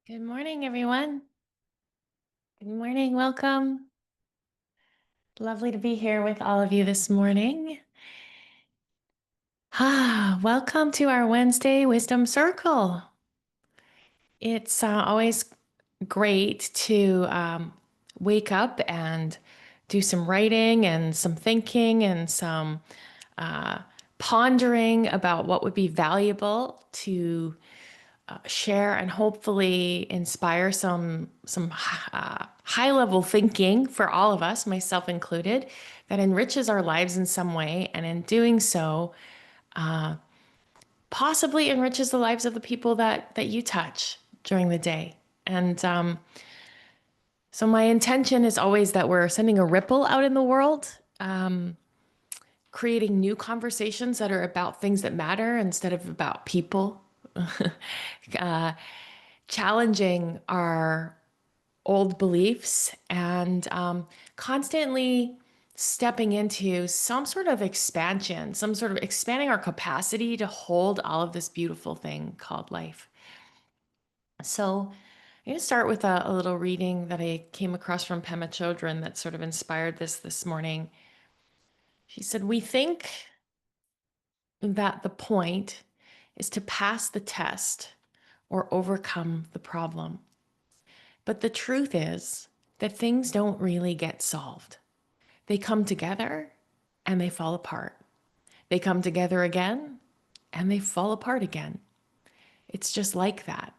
Good morning, everyone. Good morning. Welcome. Lovely to be here with all of you this morning. Welcome to our Wednesday Wisdom Circle. It's always great to wake up and do some writing and some thinking and some uh, pondering about what would be valuable to share and hopefully inspire some high level thinking for all of us, myself included, that enriches our lives in some way, and in doing so, possibly enriches the lives of the people that you touch during the day. And so my intention is always that we're sending a ripple out in the world, creating new conversations that are about things that matter instead of about people. uh, Challenging our old beliefs and constantly stepping into some sort of expansion, some sort of expanding our capacity to hold all of this beautiful thing called life. So I'm going to start with a little reading that I came across from Pema Chodron that sort of inspired this morning. She said, "We think that the point is to pass the test or overcome the problem. But the truth is that things don't really get solved. They come together and they fall apart. They come together again and they fall apart again. It's just like that.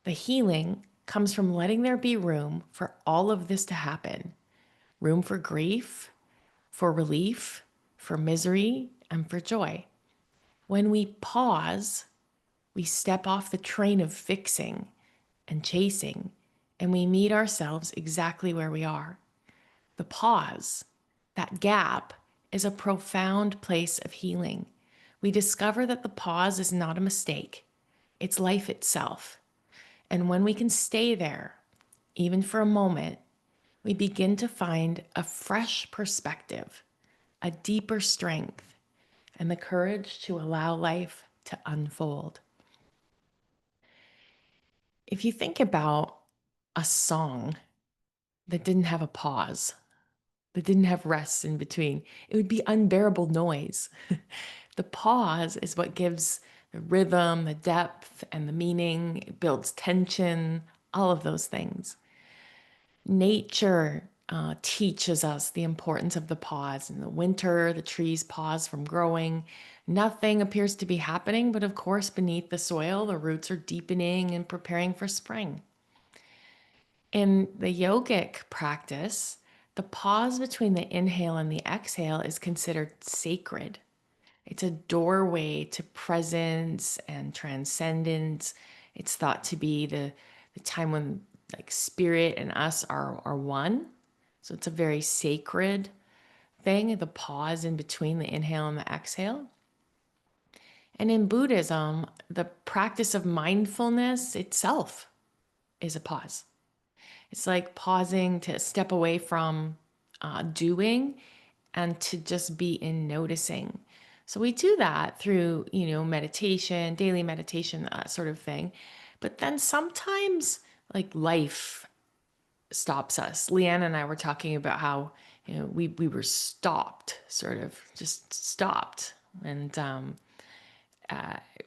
The healing comes from letting there be room for all of this to happen, room for grief, for relief, for misery, and for joy. When we pause, we step off the train of fixing and chasing, and we meet ourselves exactly where we are. The pause, that gap, is a profound place of healing. We discover that the pause is not a mistake, it's life itself. And when we can stay there, even for a moment, we begin to find a fresh perspective, a deeper strength, and the courage to allow life to unfold. If you think about a song that didn't have a pause, that didn't have rests in between, it would be unbearable noise. The pause is what gives the rhythm, the depth, and the meaning. It builds tension, all of those things. Nature teaches us the importance of the pause. In the winter, the trees pause from growing. Nothing appears to be happening, but of course, beneath the soil, the roots are deepening and preparing for spring. In the yogic practice, the pause between the inhale and the exhale is considered sacred. It's a doorway to presence and transcendence. It's thought to be the time when like spirit and us are one. So it's a very sacred thing, the pause in between the inhale and the exhale. And in Buddhism, the practice of mindfulness itself is a pause. It's like pausing to step away from doing and to just be in noticing. So we do that through, meditation, daily meditation, that sort of thing. But then sometimes like life stops us. Leanne and I were talking about how, we were stopped, sort of just stopped. And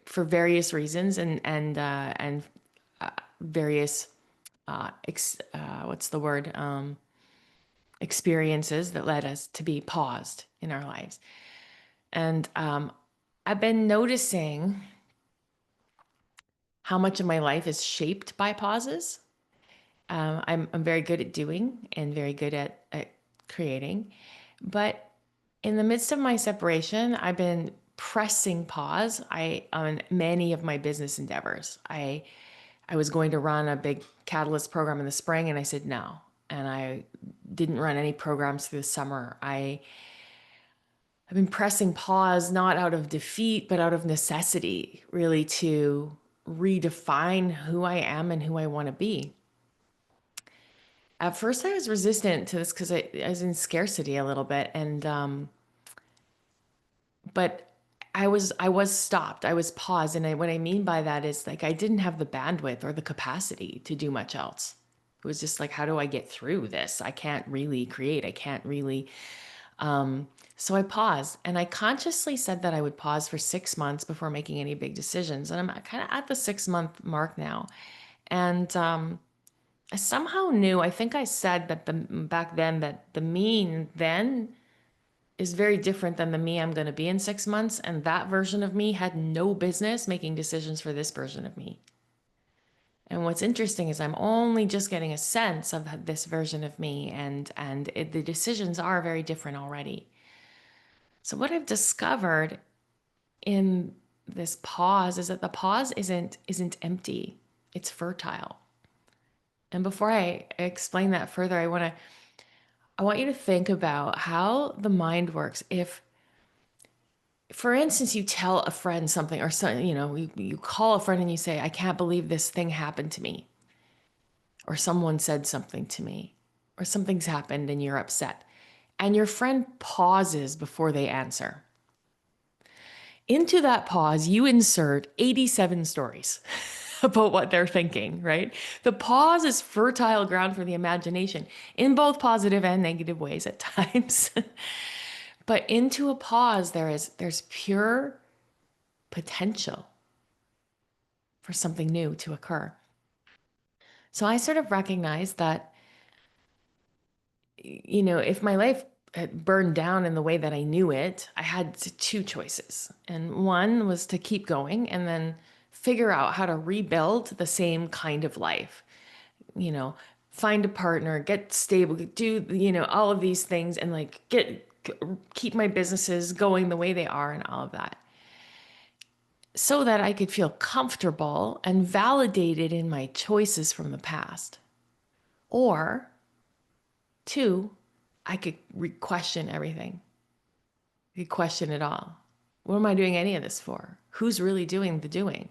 for various reasons and various what's the word? Experiences that led us to be paused in our lives. And I've been noticing how much of my life is shaped by pauses. I'm very good at doing and very good at creating. But in the midst of my separation, I've been pressing pause on many of my business endeavors. I was going to run a big catalyst program in the spring and I said no. And I didn't run any programs through the summer. I've been pressing pause, not out of defeat, but out of necessity, really to redefine who I am and who I want to be. At first, I was resistant to this because I was in scarcity a little bit. But I was stopped. I was paused. And what I mean by that is like I didn't have the bandwidth or the capacity to do much else. It was just like, how do I get through this? I can't really create. I can't really. So I paused and I consciously said that I would pause for 6 months before making any big decisions. And I'm kind of at the 6 month mark now. And I somehow knew, I think I said that back then that the me then is very different than the me I'm going to be in 6 months. And that version of me had no business making decisions for this version of me. And what's interesting is I'm only just getting a sense of this version of me, and the decisions are very different already. So what I've discovered in this pause is that the pause isn't empty. It's fertile. And before I explain that further, I want you to think about how the mind works. If, for instance, you tell a friend something, or something, you call a friend and you say, I can't believe this thing happened to me, or someone said something to me, or something's happened and you're upset. And your friend pauses before they answer. Into that pause, you insert 87 stories about what they're thinking, right? The pause is fertile ground for the imagination in both positive and negative ways at times. But into a pause, there's pure potential for something new to occur. So I sort of recognize that, if my life had burned down in the way that I knew it, I had two choices. And one was to keep going and then figure out how to rebuild the same kind of life. You know, find a partner, get stable, do, all of these things and like keep my businesses going the way they are and all of that. So that I could feel comfortable and validated in my choices from the past. Or two, I could question everything. I could question it all. What am I doing any of this for? Who's really doing the doing?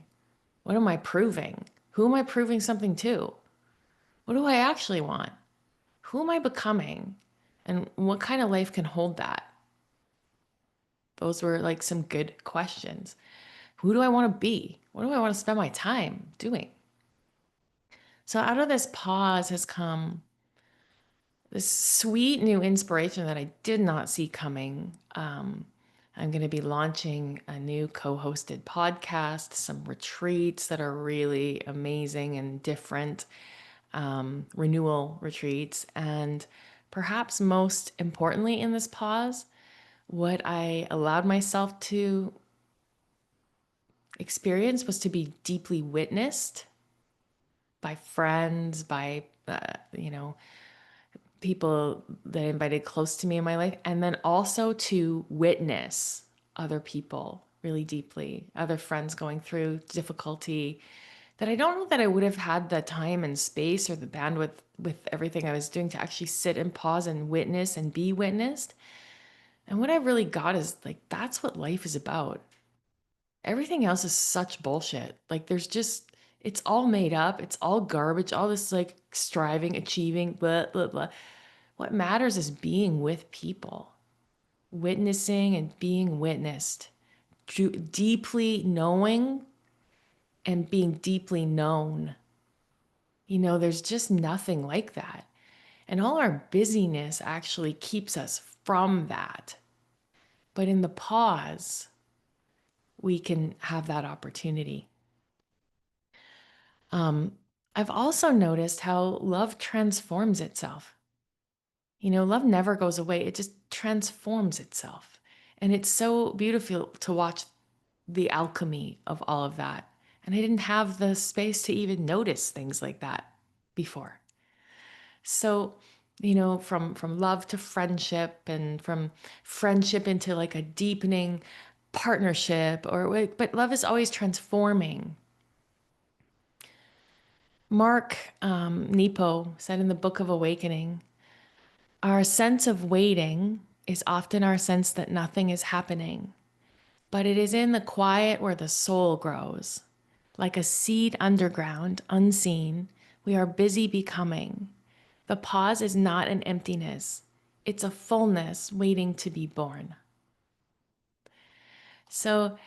What am I proving? Who am I proving something to? What do I actually want? Who am I becoming? And what kind of life can hold that? Those were like some good questions. Who do I want to be? What do I want to spend my time doing? So out of this pause has come this sweet new inspiration that I did not see coming. I'm going to be launching a new co-hosted podcast, some retreats that are really amazing and different, renewal retreats. And perhaps most importantly in this pause, what I allowed myself to experience was to be deeply witnessed by friends, by, people that I invited close to me in my life, and then also to witness other people really deeply, other friends going through difficulty that I don't know that I would have had the time and space or the bandwidth with everything I was doing to actually sit and pause and witness and be witnessed. And what I really got is like, that's what life is about. Everything else is such bullshit. Like, it's all made up. It's all garbage. All this like striving, achieving, blah, blah, blah. What matters is being with people, witnessing and being witnessed, deeply knowing and being deeply known. There's just nothing like that. And all our busyness actually keeps us from that. But in the pause, we can have that opportunity. I've also noticed how love transforms itself. Love never goes away. It just transforms itself. And it's so beautiful to watch the alchemy of all of that. And I didn't have the space to even notice things like that before. So, from love to friendship, and from friendship into like a deepening partnership, but love is always transforming. Mark Nepo said in the Book of Awakening, our sense of waiting is often our sense that nothing is happening, but it is in the quiet where the soul grows. Like a seed underground, unseen, we are busy becoming. The pause is not an emptiness, it's a fullness waiting to be born. So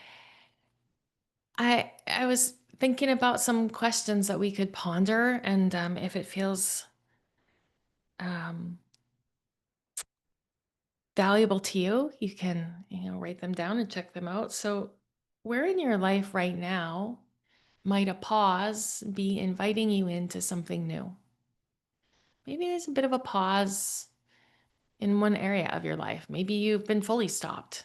I was thinking about some questions that we could ponder, and if it feels um, valuable to you, you can, write them down and check them out. So, where in your life right now might a pause be inviting you into something new? Maybe there's a bit of a pause in one area of your life. Maybe you've been fully stopped,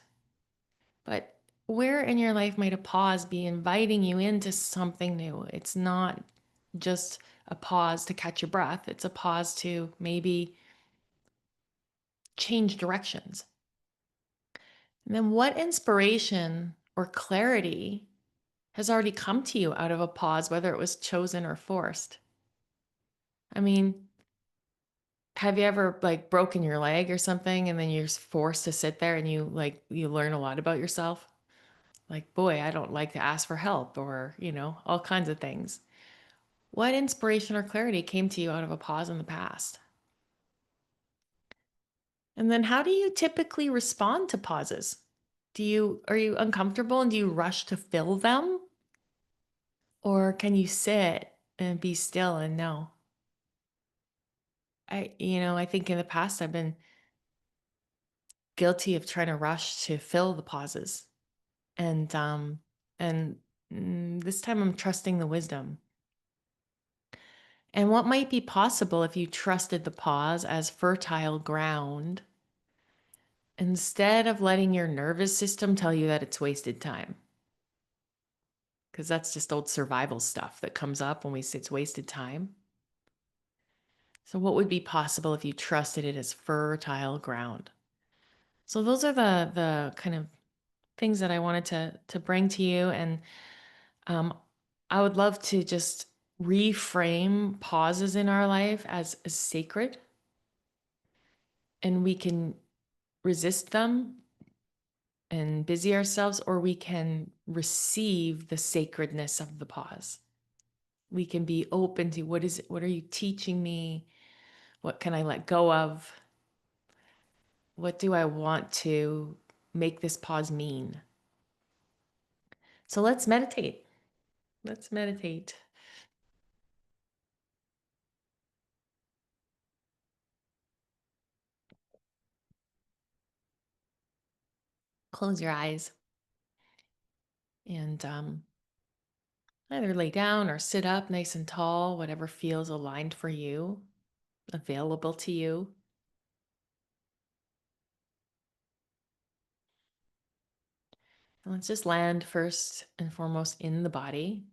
but where in your life might a pause be inviting you into something new? It's not just a pause to catch your breath, it's a pause to maybe change directions. And then what inspiration or clarity has already come to you out of a pause, whether it was chosen or forced? I mean, have you ever like broken your leg or something and then you're forced to sit there and you learn a lot about yourself? Like, boy, I don't like to ask for help or, all kinds of things. What inspiration or clarity came to you out of a pause in the past? And then how do you typically respond to pauses? Are you uncomfortable and do you rush to fill them? Or can you sit and be still and know? I think in the past I've been guilty of trying to rush to fill the pauses. And this time I'm trusting the wisdom. And what might be possible if you trusted the pause as fertile ground instead of letting your nervous system tell you that it's wasted time? Because that's just old survival stuff that comes up when we say it's wasted time. So, what would be possible if you trusted it as fertile ground? So, those are the kind of things that I wanted to bring to you, and um, I would love to just reframe pauses in our life as sacred, and we can resist them and busy ourselves, or we can receive the sacredness of the pause. We can be open to what are you teaching me? What can I let go of? What do I want to make this pause mean? So let's meditate. Let's meditate. Close your eyes and either lay down or sit up nice and tall, whatever feels aligned for you, available to you. And let's just land first and foremost in the body.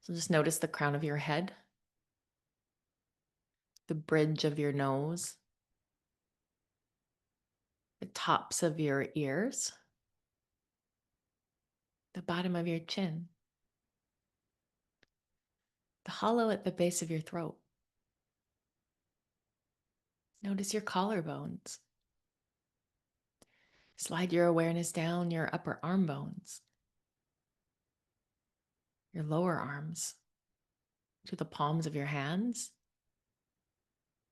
So just notice the crown of your head, the bridge of your nose, the tops of your ears, the bottom of your chin, the hollow at the base of your throat. Notice your collarbones. Slide your awareness down your upper arm bones, your lower arms, to the palms of your hands.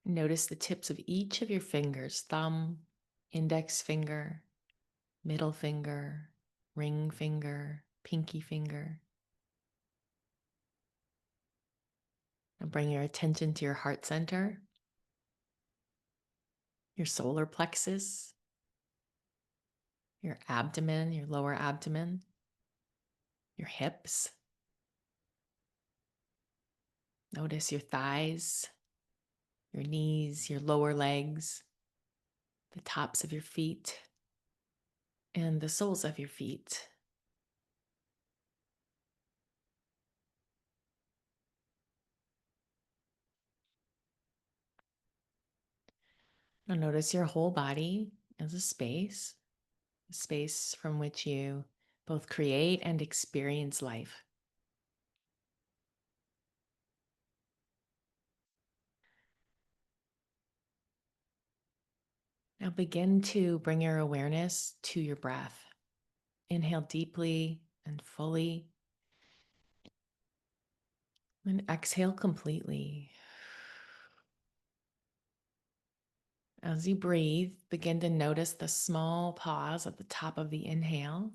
Notice the tips of each of your fingers: thumb, index finger, middle finger, ring finger, pinky finger. Now bring your attention to your heart center, your solar plexus, your abdomen, your lower abdomen, your hips. Notice your thighs, your knees, your lower legs, the tops of your feet, and the soles of your feet. Now notice your whole body as a space from which you both create and experience life. Now begin to bring your awareness to your breath. Inhale deeply and fully, and exhale completely. As you breathe, begin to notice the small pause at the top of the inhale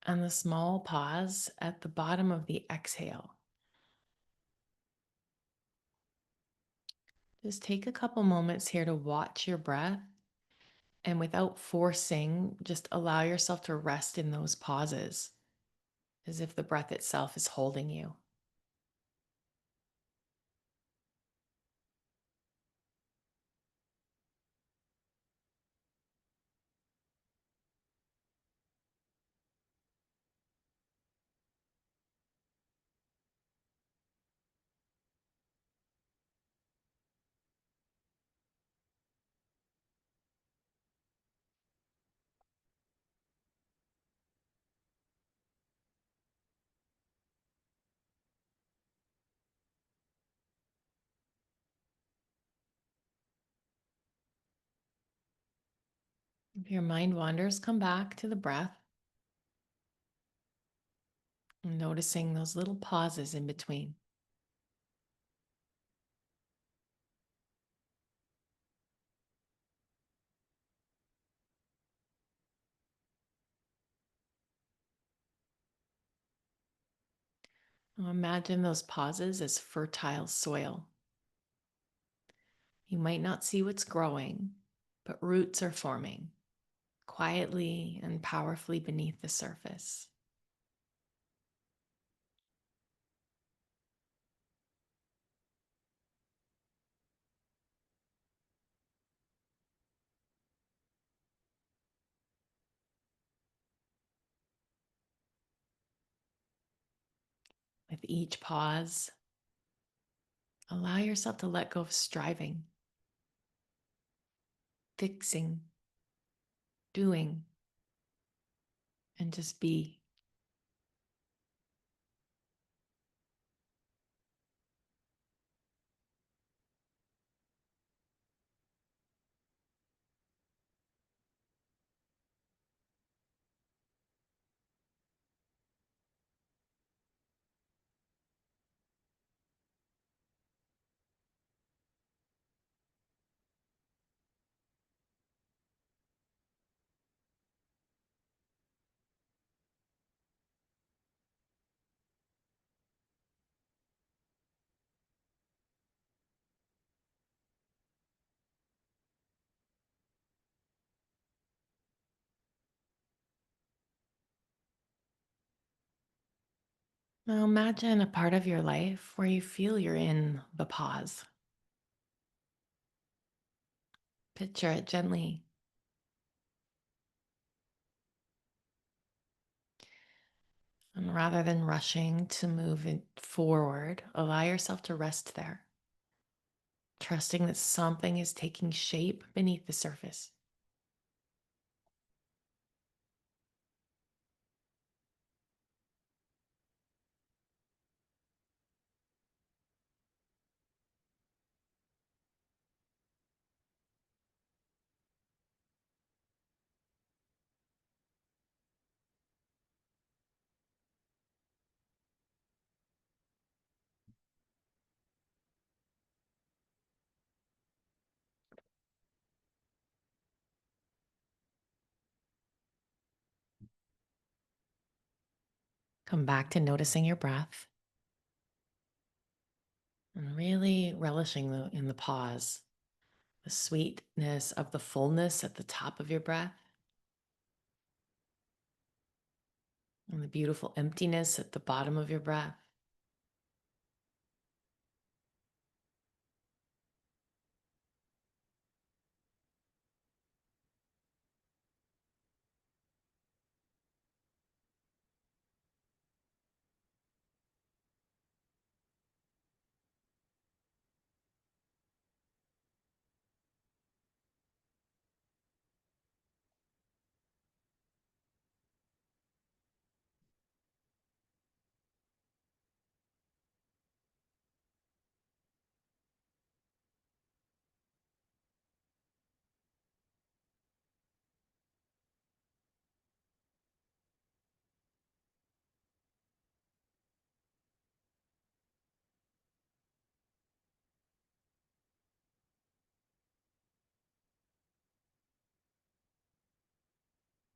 and the small pause at the bottom of the exhale. Just take a couple moments here to watch your breath, and without forcing, just allow yourself to rest in those pauses as if the breath itself is holding you. If your mind wanders, come back to the breath, noticing those little pauses in between. Now imagine those pauses as fertile soil. You might not see what's growing, but roots are forming quietly and powerfully beneath the surface. With each pause, allow yourself to let go of striving, fixing, doing, and just be. Now imagine a part of your life where you feel you're in the pause. Picture it gently. And rather than rushing to move it forward, allow yourself to rest there, trusting that something is taking shape beneath the surface. Come back to noticing your breath and really relishing in the pause, the sweetness of the fullness at the top of your breath and the beautiful emptiness at the bottom of your breath.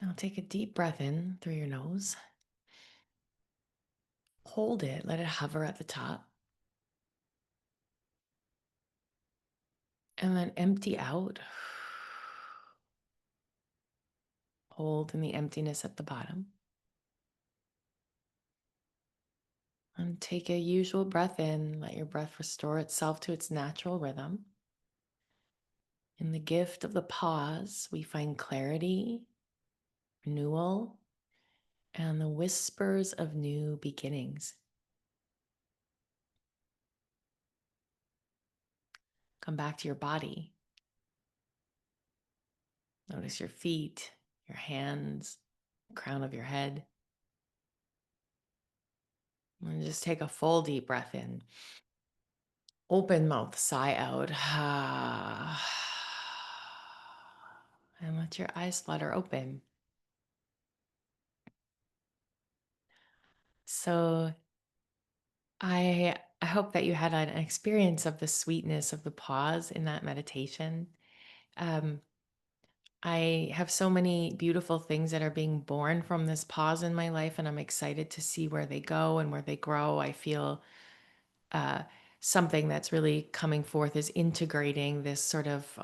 Now take a deep breath in through your nose. Hold it, let it hover at the top. And then empty out. Hold in the emptiness at the bottom. And take a usual breath in. Let your breath restore itself to its natural rhythm. In the gift of the pause, we find clarity, renewal, and the whispers of new beginnings. Come back to your body. Notice your feet, your hands, crown of your head. And just take a full deep breath in. Open mouth, sigh out. And let your eyes flutter open. So I hope that you had an experience of the sweetness of the pause in that meditation. Um, I have so many beautiful things that are being born from this pause in my life, and I'm excited to see where they go and where they grow. I feel uh, something that's really coming forth is integrating this sort of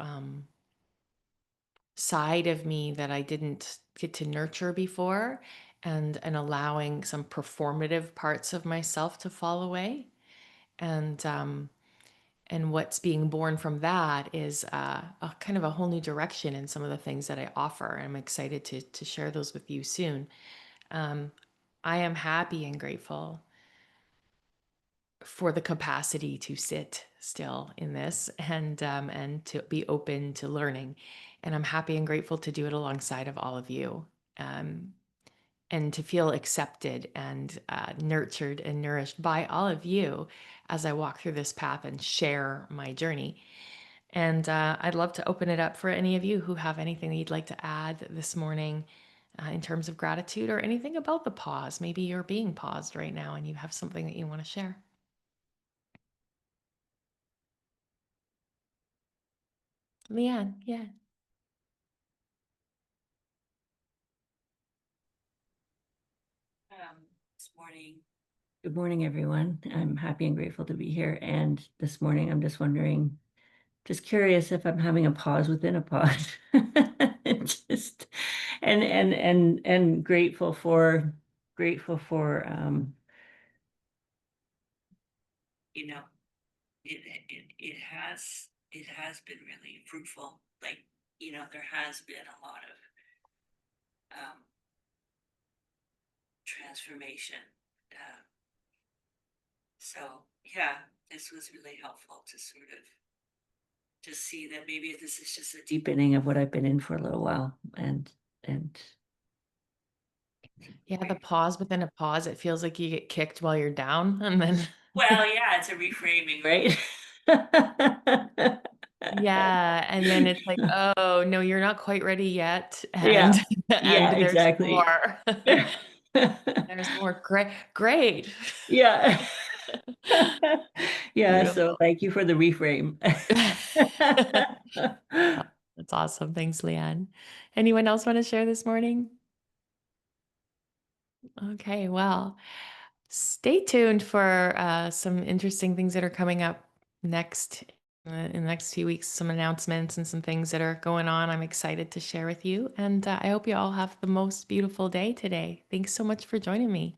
side of me that I didn't get to nurture before, and allowing some performative parts of myself to fall away. And what's being born from that is a kind of a whole new direction in some of the things that I offer. I'm excited to share those with you soon. Um, I am happy and grateful for the capacity to sit still in this, and to be open to learning. And I'm happy and grateful to do it alongside of all of you. Um, and to feel accepted and nurtured and nourished by all of you as I walk through this path and share my journey. And I'd love to open it up for any of you who have anything that you'd like to add this morning in terms of gratitude or anything about the pause. Maybe you're being paused right now and you have something that you want to share. Leanne, yeah. This morning. Good morning, everyone. I'm happy and grateful to be here. And this morning, I'm just wondering, just curious if I'm having a pause within a pause. Just and grateful for you know, it has been really fruitful. Like, there has been a lot of transformation. Uh, So yeah, this was really helpful to sort of just see that maybe this is just a deepening of what I've been in for a little while. And Yeah, the pause within a pause, it feels like you get kicked while you're down and then well, yeah, it's a reframing, right? yeah, and then it's like, "Oh, no, you're not quite ready yet," and Yeah, and yeah, there's exactly. more. There's more. Great, great. Yeah. Yeah, so Beautiful. thank you for the reframe. Oh, that's awesome. Thanks, Leanne. Anyone else want to share this morning? Okay, well, stay tuned for some interesting things that are coming up next in the next few weeks, some announcements and some things that are going on. I'm excited to share with you. And I hope you all have the most beautiful day today. Thanks so much for joining me.